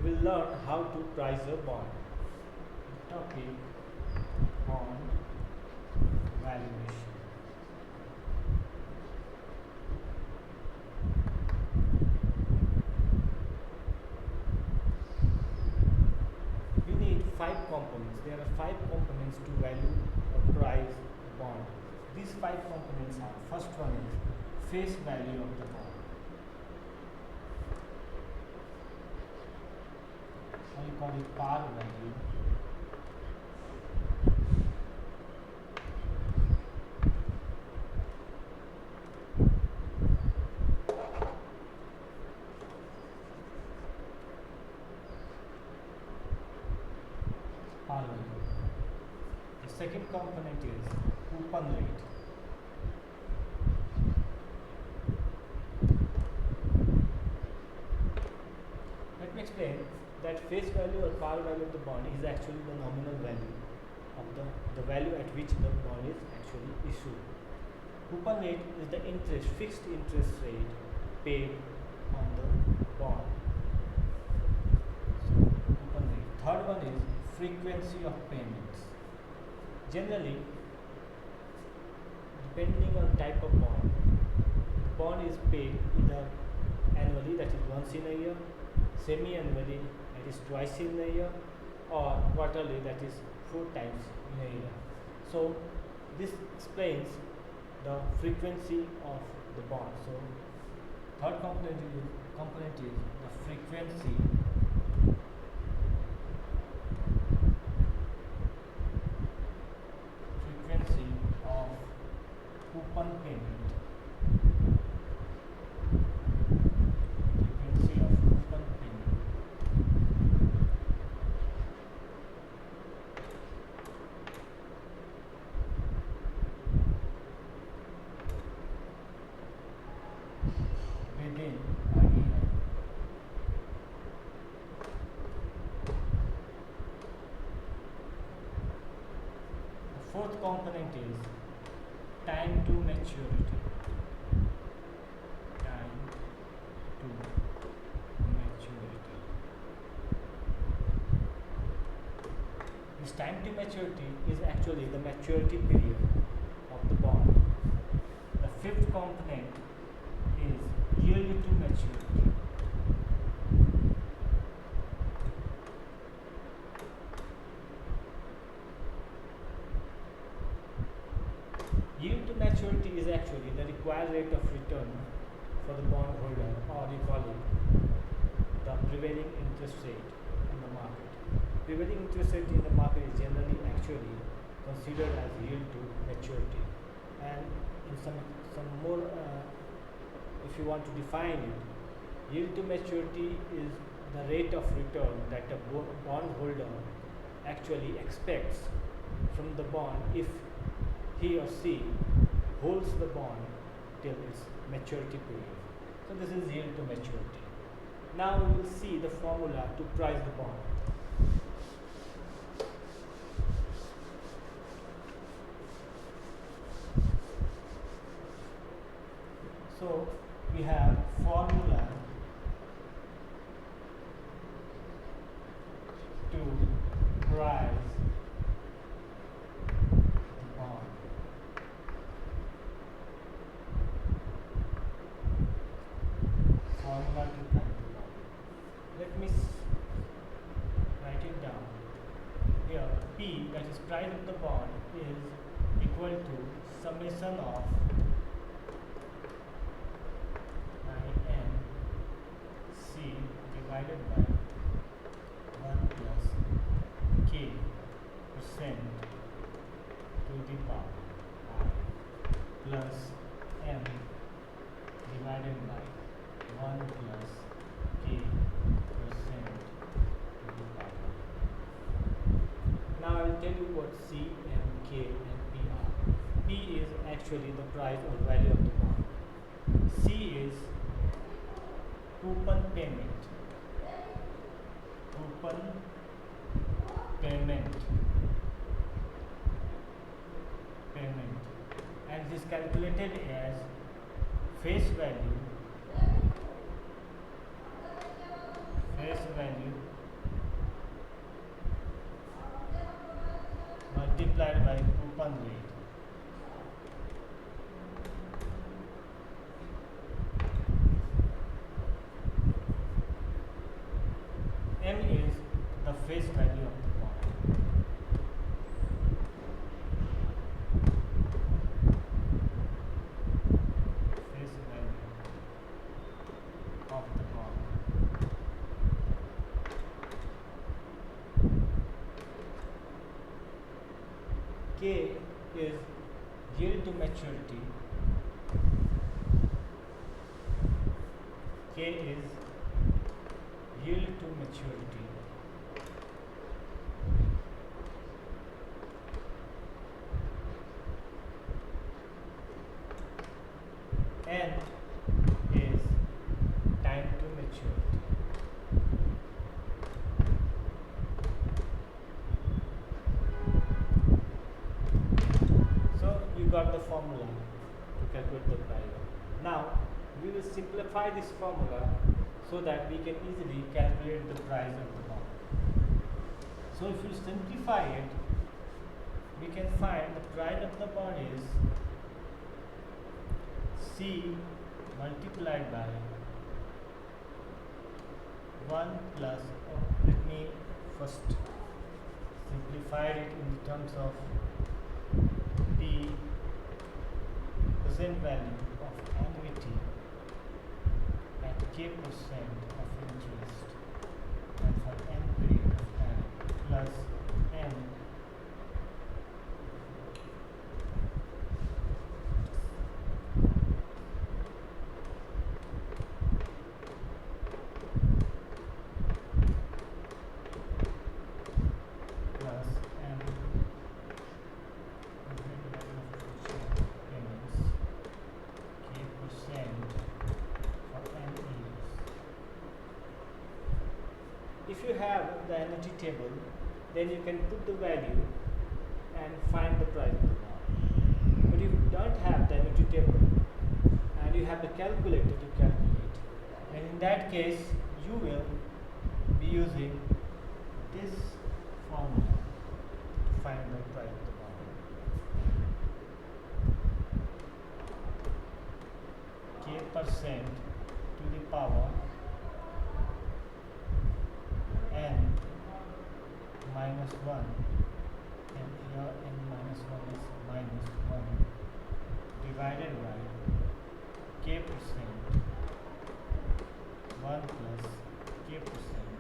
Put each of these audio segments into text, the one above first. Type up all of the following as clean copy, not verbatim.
we'll learn how to price a bond. Topic: bond valuation. We need 5 components. There are 5 components to value or price a bond. These 5 components are: first one is face value of the bond, or you call it par value. Par value. The second component is coupon rate. Let me explain that face value or par value of the bond is actually the nominal value of the value at which the bond is actually issued. Coupon rate is the fixed interest rate paid on the bond. So, coupon rate. Third one is frequency of payments. Generally, depending on type of bond, the bond is paid either annually, that is once in a year, semi-annually, that is twice in a year, or quarterly, that is 4 times in a year. So this explains the frequency of the bond. So third component is the frequency of coupon payment. Frequency of coupon payment. Within a year. The fourth component is time to maturity. Time to maturity. This time to maturity is actually the maturity period of the bond. The fifth component is yearly to maturity. Yield to maturity is actually the required rate of return for the bondholder, or you call it the prevailing interest rate in the market. Prevailing interest rate in the market is generally actually considered as yield to maturity. And in some more, if you want to define it, yield to maturity is the rate of return that a bondholder actually expects from the bond if he or she holds the bond till its maturity period. So this is yield to maturity. Now we will see the formula to price the bond. So we have formula to price the bond. Formula to price the bond. Let me write it down. Here P, that is price of the bond, is equal to summation of divided by 1 plus k percent to the power I plus m divided by 1 plus k percent to the power. Now I will tell you what C, M, K and P are. P is actually the price or value of the bond. C is coupon payment. Coupon payment. And it is calculated as face value value multiplied by coupon rate. M is the face value of the bond. Face value of the bond. K is yield to maturity. K is yield to maturity. N is time to maturity. So you got the formula to calculate the price. Now we will simplify this formula so that we can easily calculate the price of the bond. So if you simplify it, we can find the price of the bond is C multiplied by 1 plus, let me first simplify it in terms of P present value of annuity at K percent of interest and for n period of time plus n plus n payments K percent for n years. If you have the annuity table, then you can put the value and find the price of the bond. But if you don't have the annuity table and you have the calculator to calculate, then in that case you will be using this formula to find the price of the bond. K percent to the power n minus 1, and here n minus 1 is minus 1 divided by K percent 1 plus K percent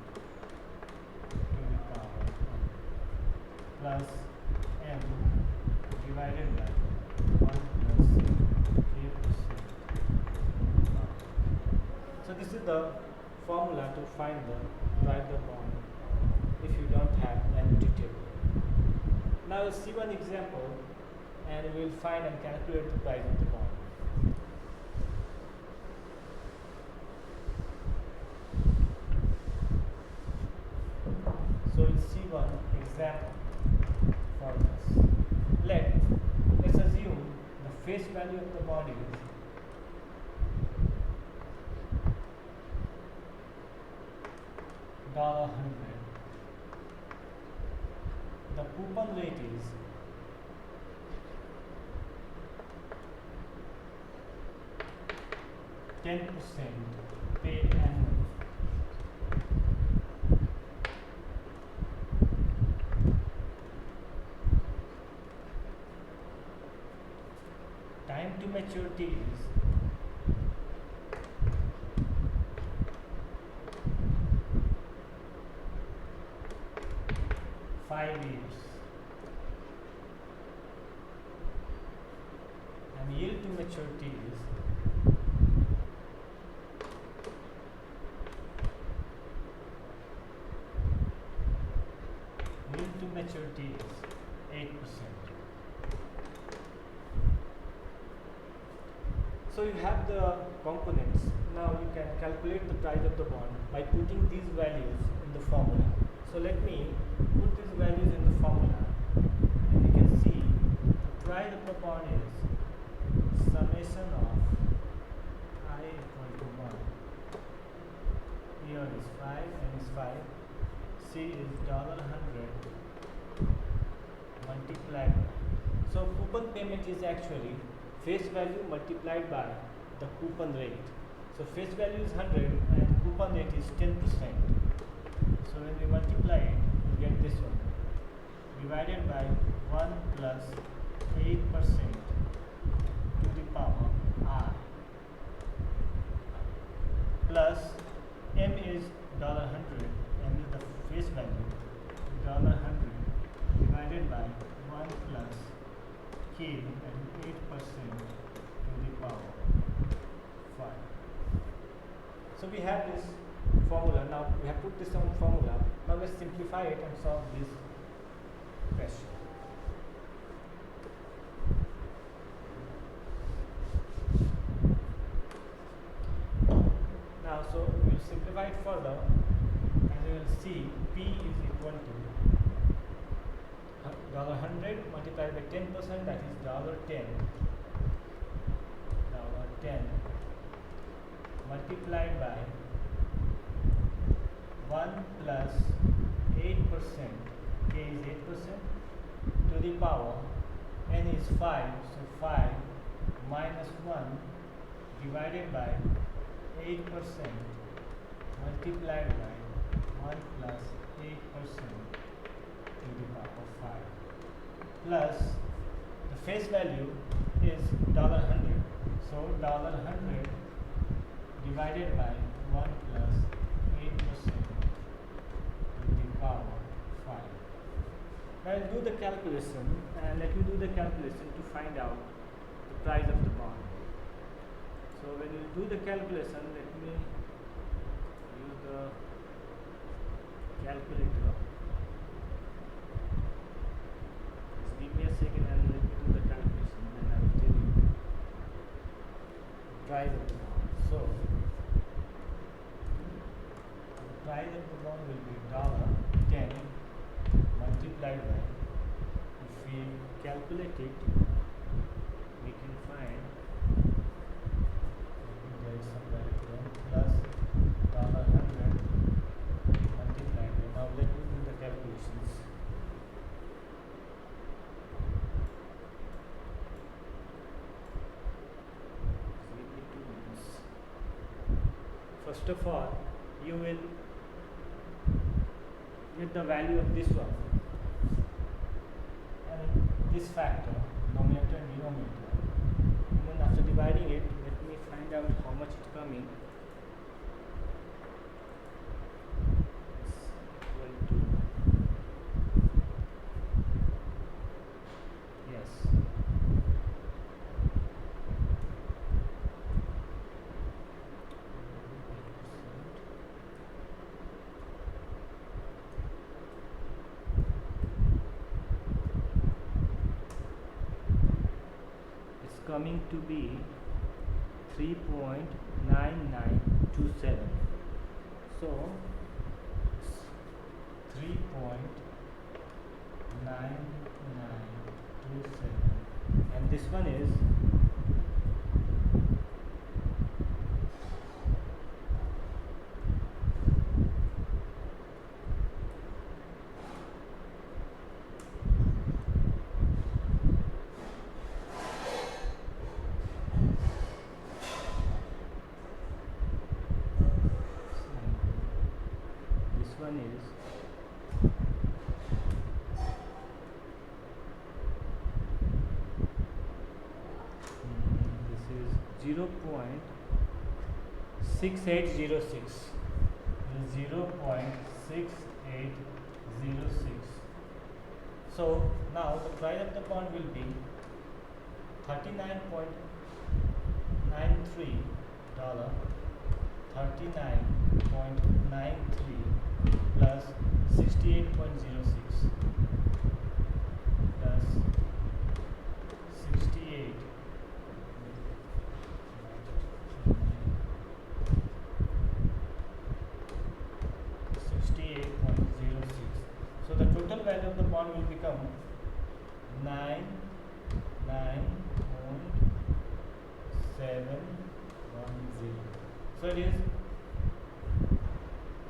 to the power n plus n divided by 1 plus K percent. So this is the formula to find the price of the bond if you don't have an annuity table. Now let's see one example and we will find and calculate the price of the bond. So we'll see one example for this. Let's assume the face value of the bond is $100. The coupon rate is 10% paid annually. Time to maturity is 5 years, and yield to maturity is yield to maturity is 8%. So you have the components. Now you can calculate the price of the bond by putting these values in the formula. So let me put these values in the formula, and you can see the price of the bond is summation of I equal to 1. Here is 5 N is 5. C is $100 multiplied by. So coupon payment is actually face value multiplied by the coupon rate. So face value is 100 and coupon rate is 10%. So when we multiply it, we get this one divided by 1 plus 8% to the power I plus M is $100, M is the face value, $100 divided by 1 plus K, that is 8% to the power 5. So we have this formula. Now we have put this on formula. Now let's simplify it and solve this question. Now, so we will simplify it further, and we will see P is equal to $100 multiplied by 10%, that is $10. $10 multiplied by 1 plus 8%, K is 8%, to the power N is 5, so 5 minus 1 divided by 8% multiplied by 1 plus 8% to the power 5 plus the face value is $100, so $100 divided by 1 plus 8% to the power 5. Now I'll do the calculation, and let me do the calculation to find out the price of the bond. So when you do the calculation, let me use the calculator. Just give me a second and let me do the calculation, then I will tell you the price of the bond. So the price of the bond will be $10 multiplied by, if we calculate it, we can find plus $100 multiplied by. Now let me do the calculations. Give me 2 minutes. First of all, you will get the value of this one and this factor, numerator and denominator. And then after dividing it, let me find out how much it's coming. It's equal to, yes, it's coming to be 3.9927. So 3.9927, and this one is this is 0.6806. 0.6806. So now the price of the bond will be $39.93, plus 68.06 plus 68 68.06. So the total value of the bond will become 99.710. So it is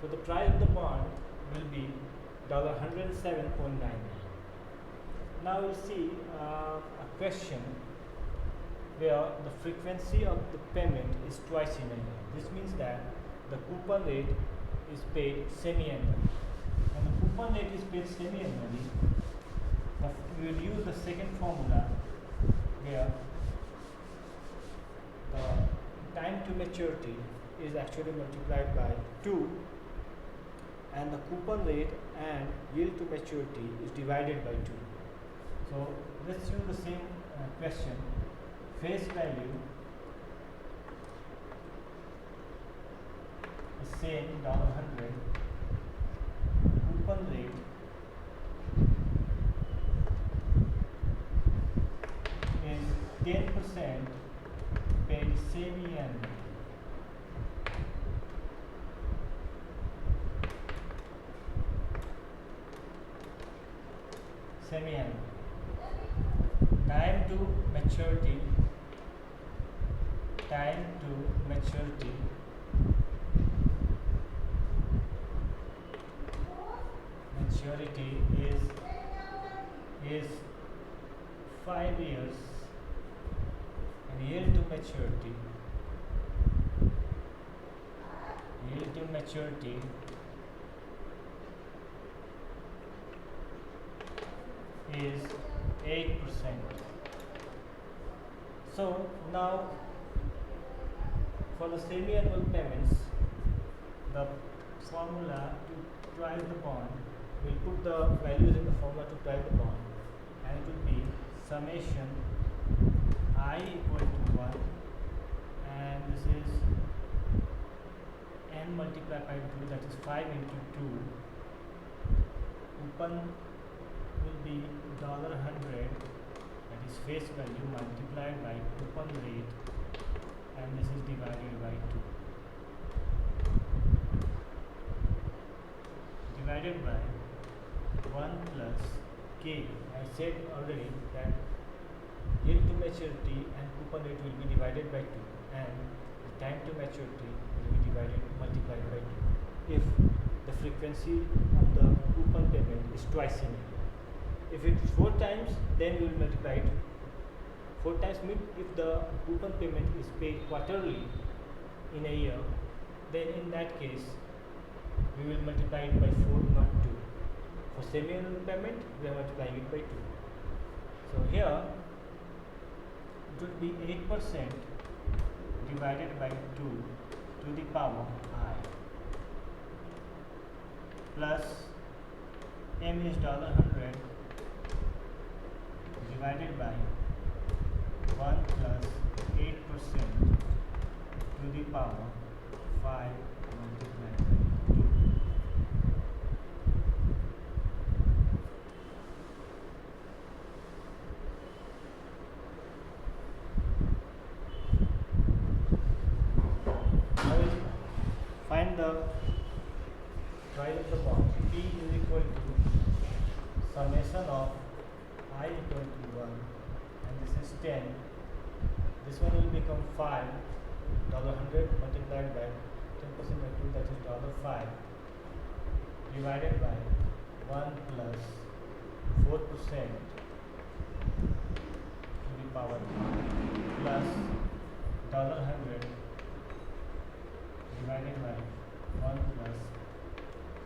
So the price of the bond will be $107.99. Now we'll see a question where the frequency of the payment is twice in a year. This means that the coupon rate is paid semi-annually. When the coupon rate is paid semi-annually, we will use the second formula where the time to maturity is actually multiplied by 2 and the coupon rate and yield to maturity is divided by 2. So let's use the same question. Face value is same $100. Coupon rate is 10% paid semi-annually. Time to maturity is 5 years and yield to maturity is 8%. So now for the semi-annual payments, the formula to price the bond, we'll put the values in the formula to price the bond, and it will be summation I equal to 1 and this is n multiplied by 2, that is 5 into 2. Coupon will be $100, that is face value, multiplied by coupon rate, and this is divided by 2. Divided by 1 plus k. I said already that yield to maturity and coupon rate will be divided by 2 and the time to maturity will be multiplied by 2 if the frequency of the coupon payment is twice in a year. If it's 4 times, then we will multiply it. 4 times means if the coupon payment is paid quarterly in a year, then in that case we will multiply it by 4, not 2. For semi-annual payment, we are multiplying it by 2. So here it would be 8% divided by 2 to the power I plus m is $100 divided by 1 plus 8% to the power 5 multiplied by 2. I will find the price of the bond. P is equal to summation of I equal to 1 and this is 10. This one will become 5, $100 multiplied by 10% by 2, that is $5 divided by 1 plus 4% to the power plus $100 divided by 1 plus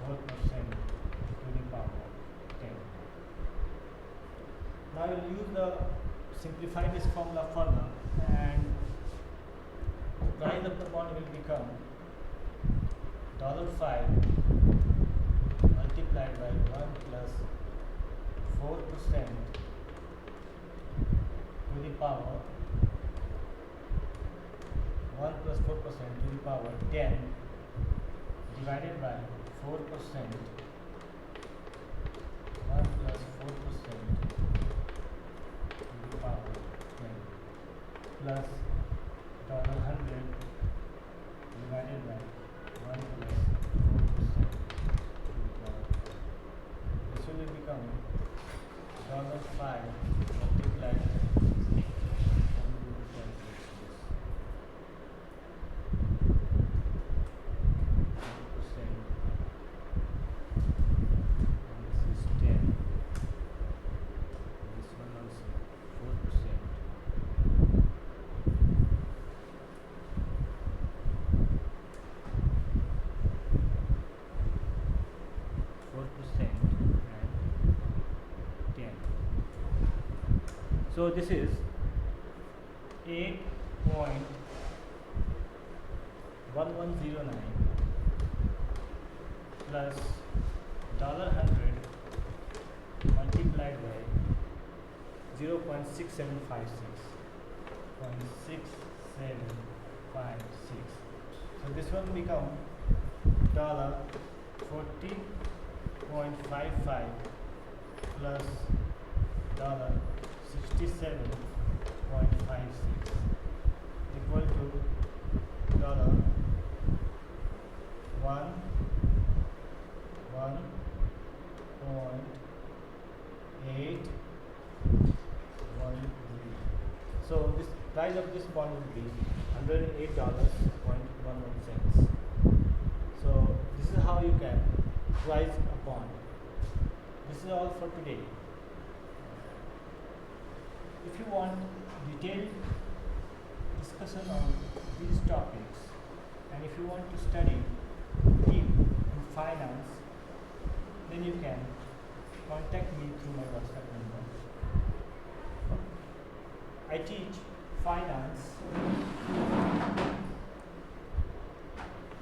4% to the power 10. Now we will use the simplify this formula further and the price of the bond will become $5 multiplied by 1 plus 4% to the power 1 plus 4% to the power 10 divided by 4%, 1 plus 4% to the power 10 plus $100 divided by 1 plus 4% to the power 10. This will become $5 multiplied by 10% 4% and 10. So this is 8.1109 plus $100 multiplied by 0.6756. So this one become $40.55 plus $67.56 equal to $1.813. So this price of this bond will be $108.11. So this is how you can price a bond. This is all for today. If you want detailed discussion on these topics, and if you want to study deep in finance, then you can contact me through my WhatsApp number. I teach finance,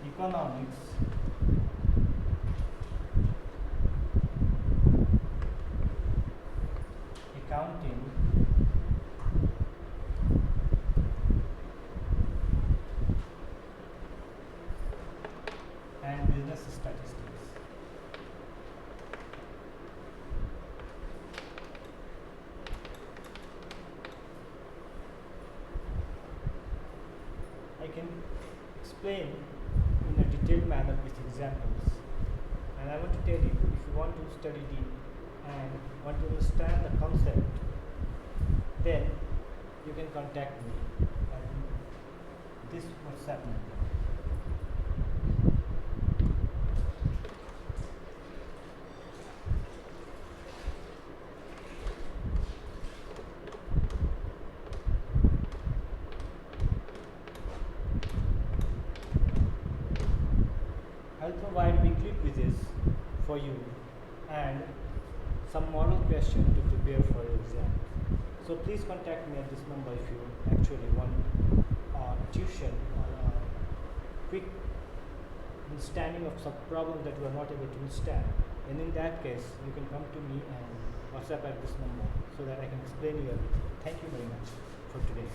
economics, accounting, and business statistics. I can explain in a detailed manner with examples, and I want to tell you, if you want to study deep and want to understand the concept, then you can contact me at this WhatsApp number. I'll provide weekly quizzes for you and some model question to prepare for your exam. So please contact me at this number if you actually want tuition or a quick understanding of some problems that you are not able to understand. And in that case, you can come to me and WhatsApp at this number so that I can explain you everything. Thank you very much for today.